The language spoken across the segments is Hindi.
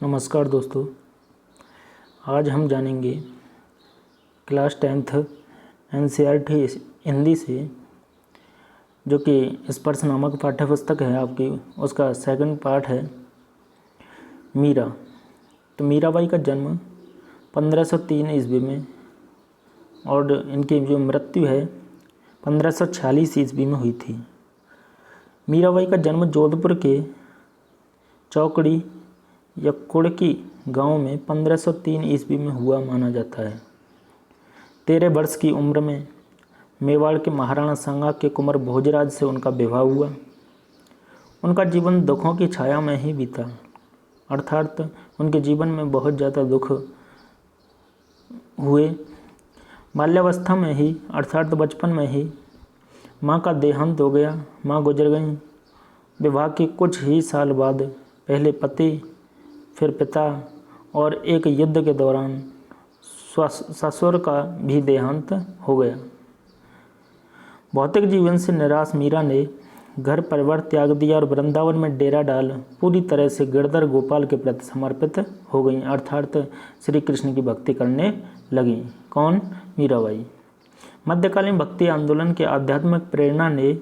नमस्कार दोस्तों, आज हम जानेंगे क्लास 10th NCERT हिंदी से जो कि स्पर्श नामक पाठ्यपुस्तक है आपकी, उसका सेकंड पार्ट है मीरा। तो मीराबाई का जन्म 1503 ईस्वी में और इनकी जो मृत्यु है 1546 ईस्वी में हुई थी। मीराबाई का जन्म जोधपुर के चौकड़ी या कुड़की गांव में 1503 ईस्वी में हुआ माना जाता है। 13 वर्ष की उम्र में मेवाड़ के महाराणा सांगा के कुंवर भोजराज से उनका विवाह हुआ। उनका जीवन दुखों की छाया में ही बीता, अर्थात उनके जीवन में बहुत ज़्यादा दुख हुए। बाल्यावस्था में ही अर्थात बचपन में ही माँ का देहांत हो गया, माँ गुजर गईं। विवाह के कुछ ही साल बाद पहले पति, फिर पिता और एक युद्ध के दौरान ससुर का भी देहांत हो गया। भौतिक जीवन से निराश मीरा ने घर परिवार त्याग दिया और वृंदावन में डेरा डाल पूरी तरह से गिरधर गोपाल के प्रति समर्पित हो गई, अर्थात श्री कृष्ण की भक्ति करने लगी। कौन? मीराबाई। मध्यकालीन भक्ति आंदोलन के आध्यात्मिक प्रेरणा ने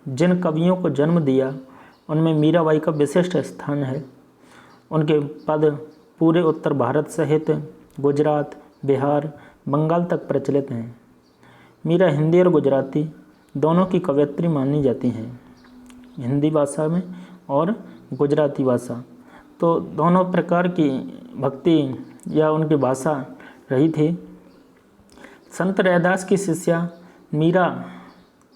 जिन कवियों को जन्म दिया उनमें मीराबाई का विशिष्ट स्थान है। उनके पद पूरे उत्तर भारत सहित गुजरात, बिहार, बंगाल तक प्रचलित हैं। मीरा हिंदी और गुजराती दोनों की कवयित्री मानी जाती हैं, हिंदी भाषा में और गुजराती भाषा। तो दोनों प्रकार की भक्ति या उनकी भाषा रही थी। संत रैदास की शिष्या मीरा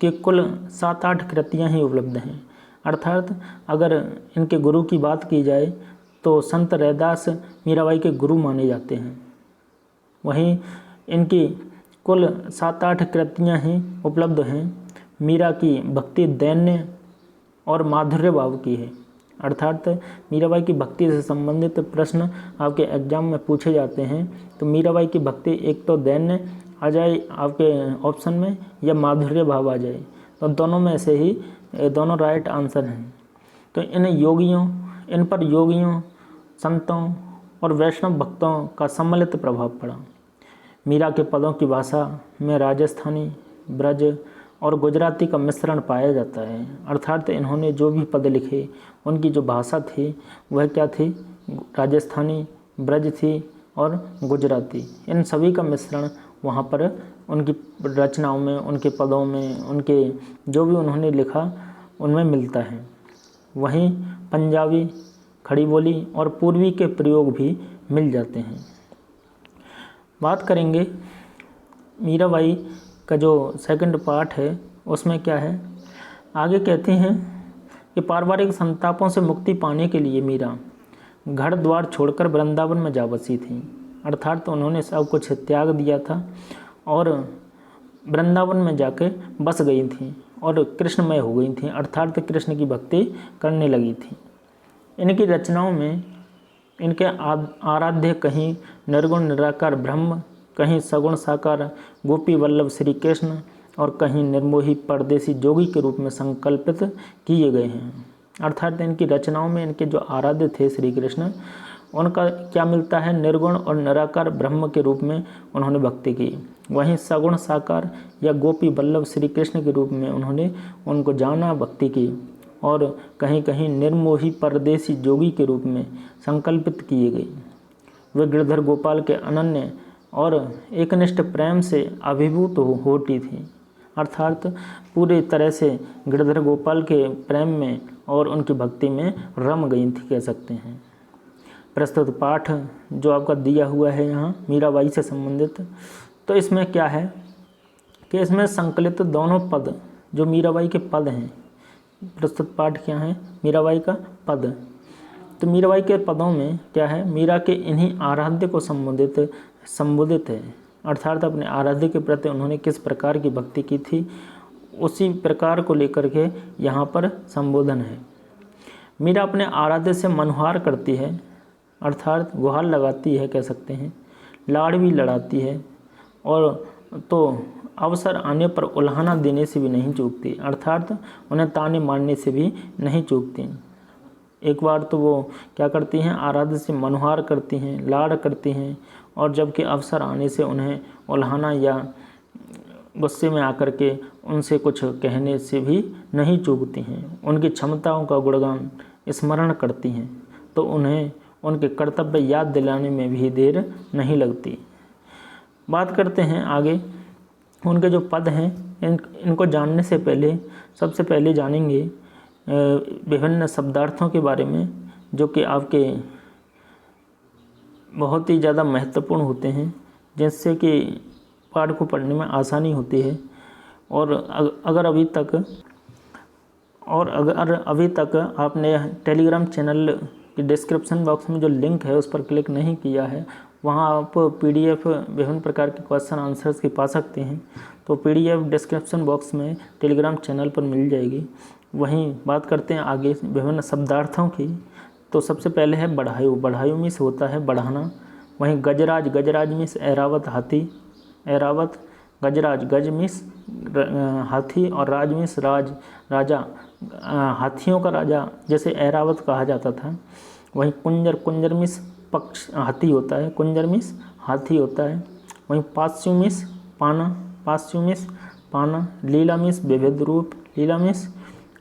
के कुल 7-8 कृतियाँ ही उपलब्ध हैं, अर्थात अगर इनके गुरु की बात की जाए तो संत रैदास मीराबाई के गुरु माने जाते हैं। वहीं इनकी कुल 7-8 कृतियाँ ही उपलब्ध हैं। मीरा की भक्ति दैन्य और माधुर्य भाव की है, अर्थात मीराबाई की भक्ति से संबंधित प्रश्न आपके एग्जाम में पूछे जाते हैं तो मीराबाई की भक्ति एक तो दैन्य आ जाए आपके ऑप्शन में या माधुर्य भाव आ जाए, तो दोनों में से ही दोनों राइट आंसर हैं। तो इन पर योगियों, संतों और वैष्णव भक्तों का सम्मिलित प्रभाव पड़ा। मीरा के पदों की भाषा में राजस्थानी, ब्रज और गुजराती का मिश्रण पाया जाता है, अर्थात इन्होंने जो भी पद लिखे उनकी जो भाषा थी वह क्या थी? राजस्थानी, ब्रज थी और गुजराती। इन सभी का मिश्रण वहाँ पर उनकी रचनाओं में, उनके पदों में, उनके जो भी उन्होंने लिखा उनमें मिलता है। वहीं पंजाबी, खड़ी बोली और पूर्वी के प्रयोग भी मिल जाते हैं। बात करेंगे मीराबाई का जो सेकंड पार्ट है उसमें क्या है। आगे कहते हैं कि पारिवारिक संतापों से मुक्ति पाने के लिए मीरा घर द्वार छोड़कर वृंदावन में जा बसी थी, अर्थात उन्होंने सब कुछ त्याग दिया था और वृंदावन में जाके बस गई थी और कृष्णमय हो गई थी, अर्थात कृष्ण की भक्ति करने लगी थी। इनकी रचनाओं में इनके आराध्य कहीं निर्गुण निराकार ब्रह्म, कहीं सगुण साकार गोपी वल्लभ श्री कृष्ण और कहीं निर्मोही परदेसी जोगी के रूप में संकल्पित किए गए हैं, अर्थात इनकी रचनाओं में इनके जो आराध्य थे श्री कृष्ण, उनका क्या मिलता है? निर्गुण और निराकार ब्रह्म के रूप में उन्होंने भक्ति की। वहीं सगुण साकार या गोपी वल्लभ श्री कृष्ण के रूप में उन्होंने उनको जाना, भक्ति की और कहीं कहीं निर्मोही परदेसी जोगी के रूप में संकल्पित किए गए। वे गिरधर गोपाल के अनन्य और एकनिष्ठ प्रेम से अभिभूत होती थी, अर्थात पूरी तरह से गिरधर गोपाल के प्रेम में और उनकी भक्ति में रम गई थी, कह सकते हैं। प्रस्तुत पाठ जो आपका दिया हुआ है यहाँ मीराबाई से संबंधित, तो इसमें क्या है कि इसमें संकलित दोनों पद जो मीराबाई के पद हैं, प्रस्तुत पाठ क्या है? मीराबाई का पद। तो मीराबाई के पदों में क्या है? मीरा के इन्हीं आराध्य को संबोधित है, अर्थात अपने आराध्य के प्रति उन्होंने किस प्रकार की भक्ति की थी उसी प्रकार को लेकर के यहाँ पर संबोधन है। मीरा अपने आराध्य से मनुहार करती है, अर्थात गुहार लगाती है, कह सकते हैं, लाड़ भी लड़ाती है और तो अवसर आने पर उल्हाना देने से भी नहीं चूकती, अर्थात उन्हें ताने मारने से भी नहीं चूकती। एक बार तो वो क्या करती हैं, आराध्य से मनुहार करती हैं, लाड़ करती हैं, और जबकि अवसर आने से उन्हें उल्हाना या गुस्से में आकर के उनसे कुछ कहने से भी नहीं चूकती हैं। उनकी क्षमताओं का गुणगान स्मरण करती हैं तो उन्हें उनके कर्तव्य याद दिलाने में भी देर नहीं लगती। बात करते हैं आगे उनके जो पद हैं, इनको जानने से पहले सबसे पहले जानेंगे विभिन्न शब्दार्थों के बारे में, जो कि आपके बहुत ही ज़्यादा महत्वपूर्ण होते हैं, जिससे कि पाठ को पढ़ने में आसानी होती है। और अगर अभी तक आपने टेलीग्राम चैनल के डिस्क्रिप्शन बॉक्स में जो लिंक है उस पर क्लिक नहीं किया है, वहाँ आप PDF विभिन्न प्रकार के क्वेश्चन आंसर्स की पा सकते हैं। तो PDF डिस्क्रिप्शन बॉक्स में टेलीग्राम चैनल पर मिल जाएगी। वहीं बात करते हैं आगे विभिन्न शब्दार्थों की। तो सबसे पहले है बढ़ायु। बढ़ायु मीन्स होता है बढ़ाना। वहीं गजराज, गजराज मीन्स ऐरावत हाथी, ऐरावत। गजराज, गज मीन्स हाथी, और राज मीन्स राज, राजा, हाथियों का राजा, जैसे ऐरावत कहा जाता था। वहीं कुंजर, कुंजर मीन्स पक्ष हाथी होता है, कुंजर मीन्स हाथी होता है। वहीं पास्यु मीन्स पाना, पास्यु मीन्स पाना। लीला मीन्स विविध रूप, लीला मीन्स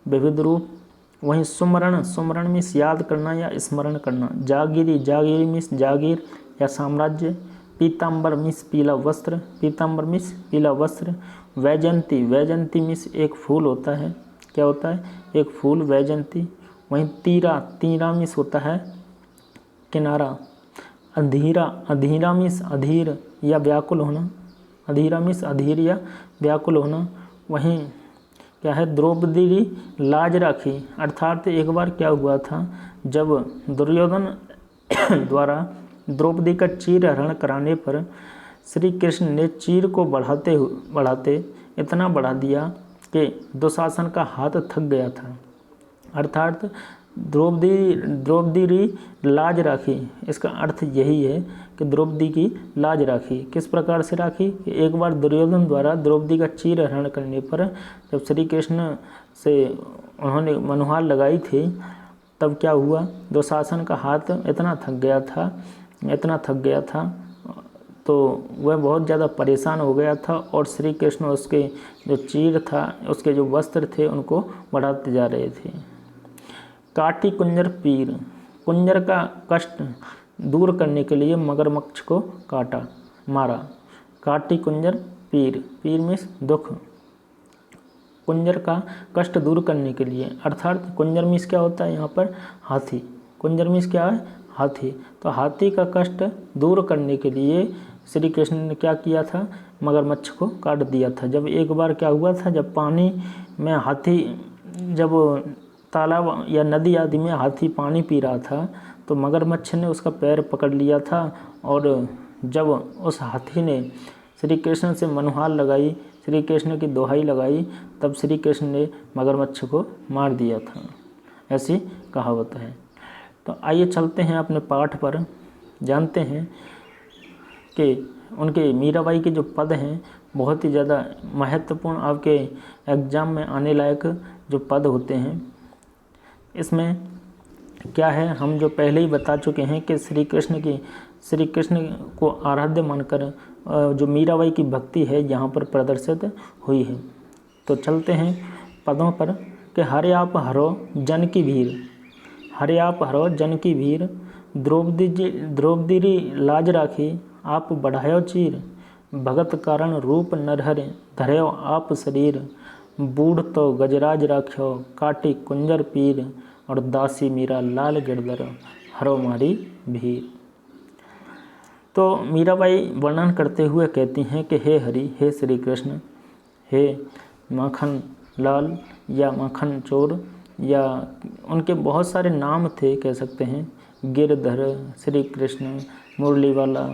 विविध रूप। वहीं सुमरण, सुमरण मीन्स याद करना या स्मरण करना। जागीरी, जागीरी मीन्स जागीर या साम्राज्य। पीताम्बर मीन्स पीला वस्त्र, पीताम्बर मीन्स पीला वस्त्र। वैजयंती, वैजयंती मीन्स एक फूल होता है, क्या होता है, एक फूल, वैजयंती। वहीं तीरा, तीरा मीन्स होता है किनारा। अधीरा, अधीरा मीन्स अधीर या व्याकुल होना, अधीरा मीन्स अधीर या व्याकुल होना। वहीं क्या है, द्रौपदी लाज राखी, अर्थात एक बार क्या हुआ था, जब दुर्योधन द्वारा द्रौपदी का चीर हरण कराने पर श्री कृष्ण ने चीर को बढ़ाते इतना बढ़ा दिया कि दुशासन का हाथ थक गया था। अर्थात द्रौपदी लाज राखी, इसका अर्थ यही है कि द्रौपदी की लाज राखी। किस प्रकार से राखी, कि एक बार दुर्योधन द्वारा द्रौपदी का चीर हरण करने पर जब श्री कृष्ण से उन्होंने मनुहार लगाई थी, तब क्या हुआ, दुशासन का हाथ इतना थक गया था तो वह बहुत ज़्यादा परेशान हो गया था, और श्री कृष्ण उसके जो चीर था, उसके जो वस्त्र थे, उनको बढ़ाते जा रहे थे। काटी कुंजर पीर, कुंजर का कष्ट दूर करने के लिए मगरमच्छ को काटा, मारा। काटी कुंजर पीर, पीर मीन्स दुख, कुंजर का कष्ट दूर करने के लिए। अर्थात कुंजर मीन्स क्या होता है यहाँ पर, हाथी। कुंजर मीन्स क्या है, हाथी। तो हाथी का कष्ट दूर करने के लिए श्री कृष्ण ने क्या किया था, मगरमच्छ को काट दिया था। जब एक बार क्या हुआ था, जब पानी में हाथी, जब तालाब या नदी आदि में हाथी पानी पी रहा था, तो मगरमच्छ ने उसका पैर पकड़ लिया था, और जब उस हाथी ने श्री कृष्ण से मनुहार लगाई, श्री कृष्ण की दोहाई लगाई, तब श्री कृष्ण ने मगरमच्छ को मार दिया था, ऐसी कहावत है। तो आइए चलते हैं अपने पाठ पर, जानते हैं कि उनके मीराबाई के जो पद हैं बहुत ही ज़्यादा महत्वपूर्ण, आपके एग्ज़ाम में आने लायक जो पद होते हैं। इसमें क्या है, हम जो पहले ही बता चुके हैं कि श्री कृष्ण को आराध्य मानकर जो मीराबाई की भक्ति है यहाँ पर प्रदर्शित हुई है। तो चलते हैं पदों पर कि हरे आप हरो जन की भीड़, हरे आप हरो जन की भीड़। द्रौपदी लाज राखी, आप बढ़ायो चीर। भगत कारण रूप नरहर, धरयो आप शरीर। बूढ़ तो गजराज राख्यो, काटी कुंजर पीर। और दासी मीरा लाल गिरधर, हरो मारी भीड़। तो मीराबाई वर्णन करते हुए कहती हैं कि हे हरि, हे श्री कृष्ण, हे माखन लाल या माखन चोर, या उनके बहुत सारे नाम थे, कह सकते हैं, गिरधर, श्री कृष्ण, मुरली वाला।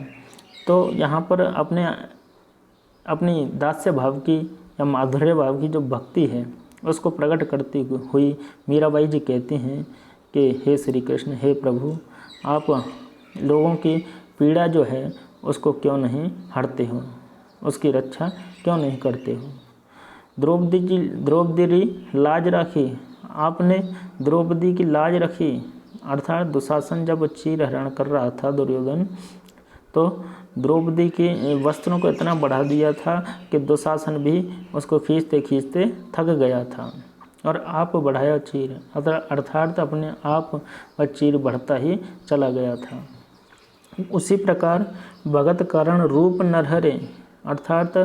तो यहाँ पर अपनी दास्य भाव की या माधुर्य भाव की जो भक्ति है उसको प्रकट करती हुई मीराबाई जी कहती हैं कि हे श्री कृष्ण, हे प्रभु, आप लोगों की पीड़ा जो है उसको क्यों नहीं हरते हो, उसकी रक्षा क्यों नहीं करते हो। द्रौपदी लाज राखी, आपने द्रौपदी की लाज रखी। अर्थात दुशासन जब चीर हरण कर रहा था दुर्योधन, तो द्रौपदी के वस्त्रों को इतना बढ़ा दिया था कि दुशासन भी उसको खींचते खींचते थक गया था, और आप बढ़ाया चीर, अर्थात अपने आप वह चीर बढ़ता ही चला गया था। उसी प्रकार भगत कारण रूप नरहरे, अर्थात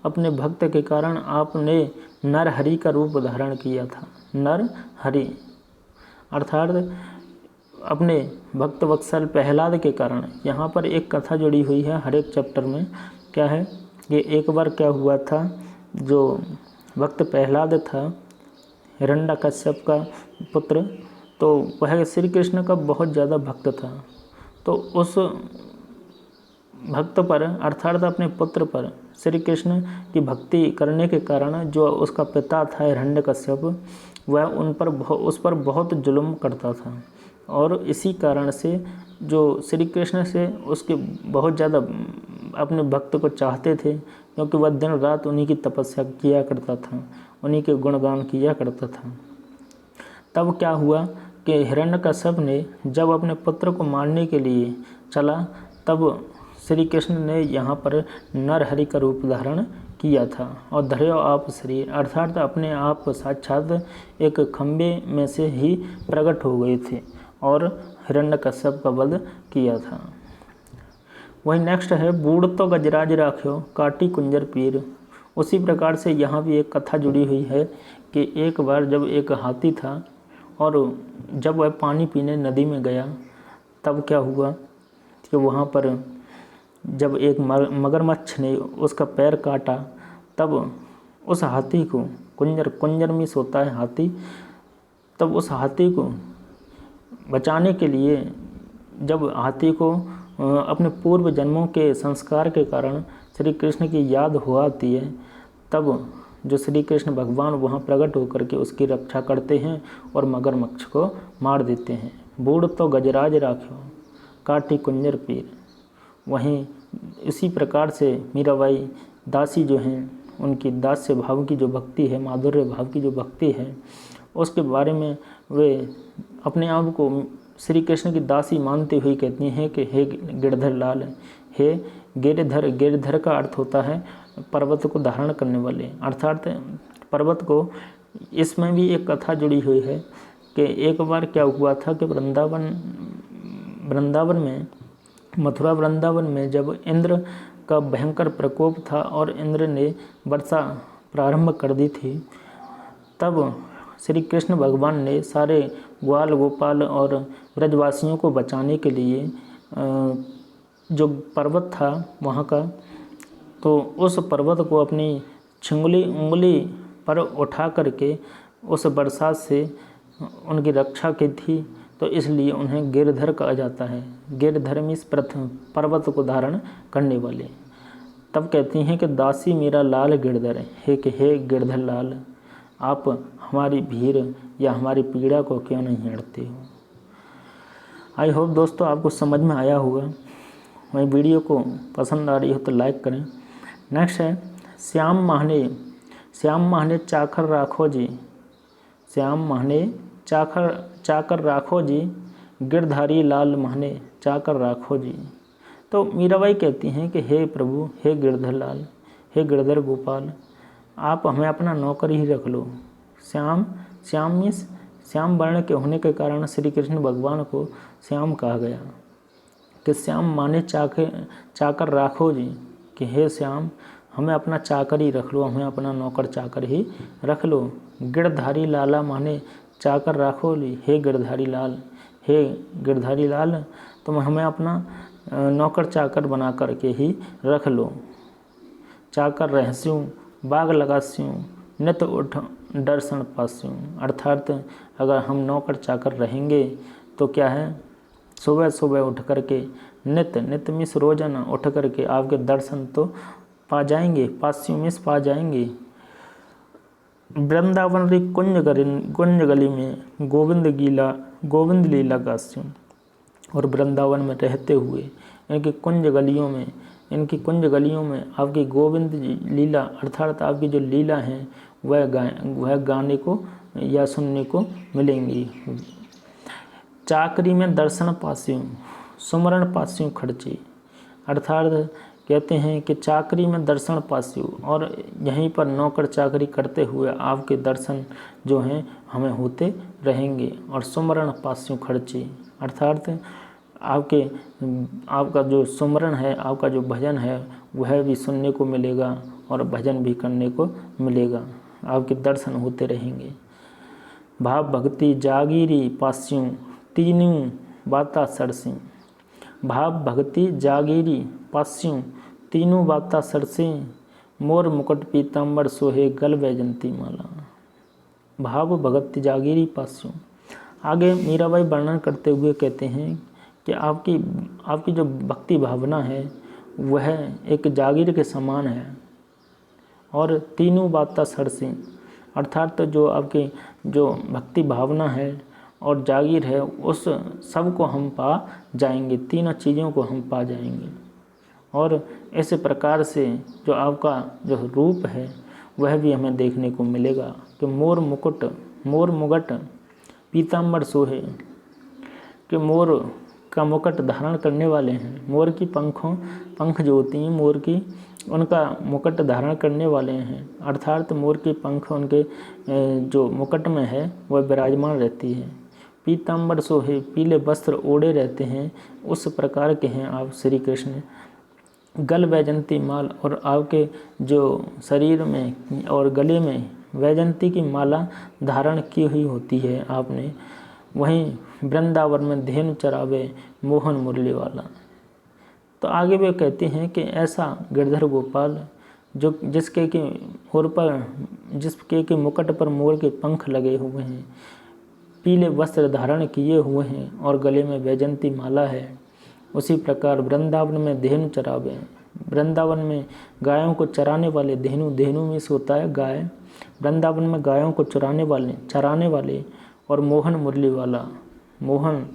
अपने भक्त के कारण आपने नरहरि का रूप धारण किया था। नरहरि अर्थात अपने भक्त वत्सल प्रहलाद के कारण। यहाँ पर एक कथा जुड़ी हुई है हर एक चैप्टर में। क्या है कि एक बार क्या हुआ था, जो भक्त प्रहलाद था हिरण्यकश्यप का पुत्र, तो वह श्री कृष्ण का बहुत ज़्यादा भक्त था। तो उस भक्त पर अर्थात अपने पुत्र पर श्री कृष्ण की भक्ति करने के कारण जो उसका पिता था हिरण्यकश्यप, वह उस पर बहुत जुल्म करता था, और इसी कारण से जो श्री कृष्ण से उसके बहुत ज़्यादा अपने भक्त को चाहते थे, क्योंकि वह दिन रात उन्हीं की तपस्या किया करता था, उन्हीं के गुणगान किया करता था। तब क्या हुआ कि हिरण्यकश्यप ने जब अपने पुत्र को मारने के लिए चला, तब श्री कृष्ण ने यहाँ पर नरहरि का रूप धारण किया था, और धर्यो आप शरीर, अर्थात अपने आप साक्षात एक खम्भे में से ही प्रकट हो गए थे और हिरण्यकश्यप का वध किया था। वही नेक्स्ट है बूढ़ तो गजराज राख्यो काटी कुंजर पीर। उसी प्रकार से यहाँ भी एक कथा जुड़ी हुई है कि एक बार जब एक हाथी था और जब वह पानी पीने नदी में गया, तब क्या हुआ कि वहाँ पर जब एक मगरमच्छ ने उसका पैर काटा, तब उस हाथी को कुंजर में सोता है हाथी, तब उस हाथी को बचाने के लिए, जब हाथी को अपने पूर्व जन्मों के संस्कार के कारण श्री कृष्ण की याद हो आती है, तब जो श्री कृष्ण भगवान वहाँ प्रकट होकर के उसकी रक्षा करते हैं और मगरमच्छ को मार देते हैं। बूढ़ तो गजराज राख्यो काटी कुंजर पीर। वहीं इसी प्रकार से मीराबाई दासी जो हैं, उनकी दास्य भाव की जो भक्ति है, माधुर्य भाव की जो भक्ति है, उसके बारे में वे अपने आप को श्री कृष्ण की दासी मानते हुए कहती हैं कि हे गिरधर लाल, हे गिरधर। गिरधर का अर्थ होता है पर्वत को धारण करने वाले, अर्थात पर्वत को। इसमें भी एक कथा जुड़ी हुई है कि एक बार क्या हुआ था कि वृंदावन में, मथुरा वृंदावन में जब इंद्र का भयंकर प्रकोप था और इंद्र ने वर्षा प्रारंभ कर दी थी, तब श्री कृष्ण भगवान ने सारे ग्वाल गोपाल और ब्रजवासियों को बचाने के लिए जो पर्वत था वहाँ का, तो उस पर्वत को अपनी उंगली पर उठा करके उस बरसात से उनकी रक्षा की थी, तो इसलिए उन्हें गिरधर कहा जाता है। गिरधर मीन्स प्रथम पर्वत को धारण करने वाले। तब कहती हैं कि दासी मेरा लाल गिरधर है कि हे गिरधर लाल, आप हमारी भीड़ या हमारी पीड़ा को क्यों नहीं हटते हो। आई होप दोस्तों आपको समझ में आया होगा। वही वीडियो को पसंद आ रही हो तो लाइक करें। नेक्स्ट है श्याम माहने चाकर राखो जी। श्याम माहने चाकर राखो जी, गिरधारी लाल माहने चाकर राखो जी। तो मीराबाई कहती हैं कि हे प्रभु, हे गिरधर लाल, हे गिरधर गोपाल, आप हमें अपना नौकर ही रख लो। श्याम मीन्स श्याम वर्ण के होने के कारण श्री कृष्ण भगवान को श्याम कहा गया कि श्याम माने चाकर राखो जी, कि हे श्याम हमें अपना चाकर ही रख लो, हमें अपना नौकर चाकर ही रख लो। गिरधारी लाला माने चाकर राखो ली, हे गिरधारी लाल, हे गिरधारी लाल, तुम हमें अपना नौकर चाकर बना करके ही रख लो। चाकर रहस्यूँ बाग लगास्यूँ, नित उठ दर्शन पास्यूँ। अर्थात अगर हम नौकर चाकर रहेंगे तो क्या है, सुबह सुबह उठ करके नित मिस रोजाना उठ करके आपके दर्शन तो पा जाएंगे। पास्यूँ मिस पा जाएंगे। वृंदावन री कुंज गली में गोविंद लीला गास्यूँ। और वृंदावन में रहते हुए इनकी कुंज गलियों में आपकी गोविंद लीला, अर्थात आपकी जो लीला हैं वह गाने को या सुनने को मिलेंगी। चाकरी में दर्शन पास्यों सुमरण पास्यों खर्चे, अर्थात कहते हैं कि चाकरी में दर्शन पास्यों, और यहीं पर नौकर चाकरी करते हुए आपके दर्शन जो हैं हमें होते रहेंगे। और सुमरण पास्यों खर्चे, अर्थात आपका जो सुमरण है, आपका जो भजन है वह भी सुनने को मिलेगा और भजन भी करने को मिलेगा, आपके दर्शन होते रहेंगे। भाव भक्ति जागीरी पास्यों तीनों बाता सरसे, भाव भक्ति जागीरी पास्यों तीनों बाता सरसे, मोर मुकुट पीताम्बर सोहे गल वैजंती माला। भाव भक्ति जागीरी पास्यों, आगे मीराबाई वर्णन करते हुए कहते हैं कि आपकी जो भक्ति भावना है वह एक जागीर के समान है, और तीनों बाता सरसे, अर्थात जो आपकी जो भक्ति भावना है और जागीर है उस सब को हम पा जाएंगे, तीनों चीज़ों को हम पा जाएंगे। और इस प्रकार से जो आपका जो रूप है वह भी हमें देखने को मिलेगा कि मोर मुकुट पीताम्बर सोहे, कि मोर का मुकुट धारण करने वाले हैं, मोर की पंख जो होती हैं मोर की, उनका मुकुट धारण करने वाले हैं, अर्थात मोर के पंख उनके जो मुकुट में है वह विराजमान रहती है। पीताम्बर सोहे, पीले वस्त्र ओढ़े रहते हैं, उस प्रकार के हैं आप श्री कृष्ण। गल वैजंती माल, और आपके जो शरीर में और गले में वैजंती की माला धारण की हुई होती है आपने। वहीं वृंदावन में धेनु चरावे मोहन मुरली वाला। तो आगे वे कहते हैं कि ऐसा गिरधर गोपाल जो जिसके के मुकुट पर मोर के पंख लगे हुए हैं, पीले वस्त्र धारण किए हुए हैं और गले में वैजंती माला है, उसी प्रकार वृंदावन में धेनु चरावे, वृंदावन में गायों को चराने वाले, धेनु में से होता है गाय, वृंदावन में गायों को चराने वाले, और मोहन मुरली वाला, मोहन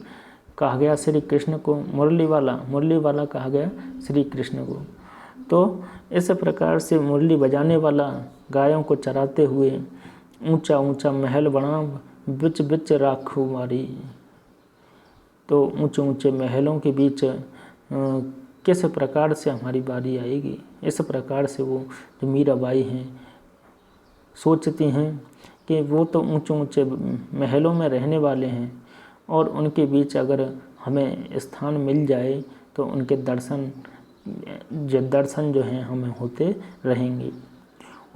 कहा गया श्री कृष्ण को, मुरली वाला कहा गया श्री कृष्ण को। तो इस प्रकार से मुरली बजाने वाला, गायों को चराते हुए, ऊंचा ऊंचा महल बना बिच बिच राखू मारी। तो ऊंचे ऊंचे महलों के बीच किस प्रकार से हमारी बारी आएगी, इस प्रकार से वो जो मीराबाई हैं सोचती हैं कि वो तो ऊंचे ऊंचे महलों में रहने वाले हैं, और उनके बीच अगर हमें स्थान मिल जाए तो उनके दर्शन जो हैं हमें होते रहेंगे।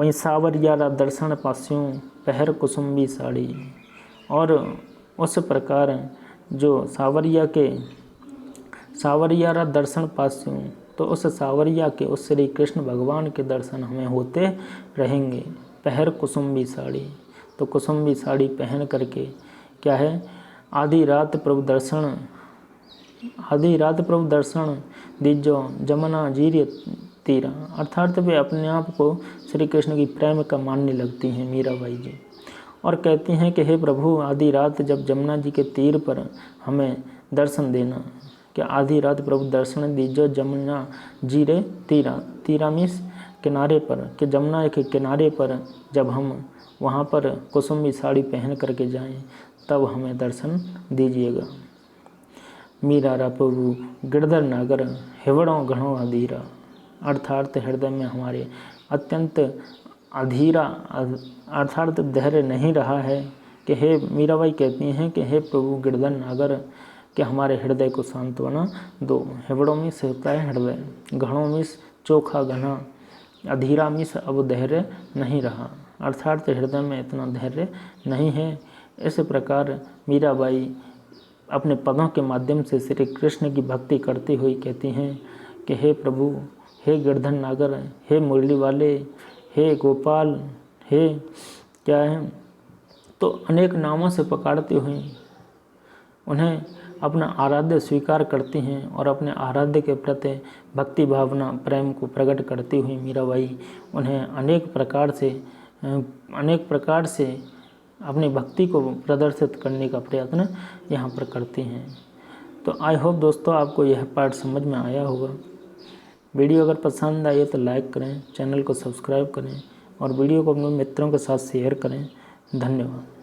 वहीं सावरियारा दर्शन पास्यों पहर कुसुम्बी साड़ी, और उस प्रकार जो सावरियारा दर्शन पास्यों, तो उस सावरिया के, उस श्री कृष्ण भगवान के दर्शन हमें होते रहेंगे। पहर कुसुम्बी साड़ी, तो कुसुम्बी साड़ी पहन करके क्या है, आधी रात प्रभु दर्शन दीजो जमुना जीर तीरा, अर्थात वे अपने आप को श्री कृष्ण की प्रेम का मानने लगती हैं मीराबाई जी, और कहती हैं कि हे प्रभु आधी रात जब जमुना जी के तीर पर हमें दर्शन देना, कि आधी रात प्रभु दर्शन दीजो जमुना जीरे तीरा मीन्स किनारे पर, कि जमुना के किनारे पर जब हम वहाँ पर कुसुम्बी साड़ी पहन करके जाएं तब हमें दर्शन दीजिएगा। मीरारा प्रभु गिरधर नागर हिवड़ों घणों अधीरा, अर्थात हृदय में हमारे अत्यंत अधीरा अर्थात धैर्य नहीं रहा है, कि हे मीराबाई कहती हैं कि हे प्रभु गिरधर नागर, कि हमारे हृदय को सांत्वना दो। हिवड़ों में से होता है हृदय, घणों में चोखा घना, अधीरा में से अब धैर्य नहीं रहा, अर्थात हृदय में इतना धैर्य नहीं है। इस प्रकार मीराबाई अपने पदों के माध्यम से श्री कृष्ण की भक्ति करती हुई कहती हैं कि हे प्रभु, हे गिरधर नागर, हे मुरली वाले, हे गोपाल, हे क्या है, तो अनेक नामों से पुकारती हुई उन्हें अपना आराध्य स्वीकार करती हैं, और अपने आराध्य के प्रति भक्ति भावना प्रेम को प्रकट करती हुई मीराबाई उन्हें अनेक प्रकार से अपनी भक्ति को प्रदर्शित करने का प्रयत्न यहाँ पर करती हैं। तो आई होप दोस्तों आपको यह पार्ट समझ में आया होगा। वीडियो अगर पसंद आए तो लाइक करें, चैनल को सब्सक्राइब करें और वीडियो को अपने मित्रों के साथ शेयर करें। धन्यवाद।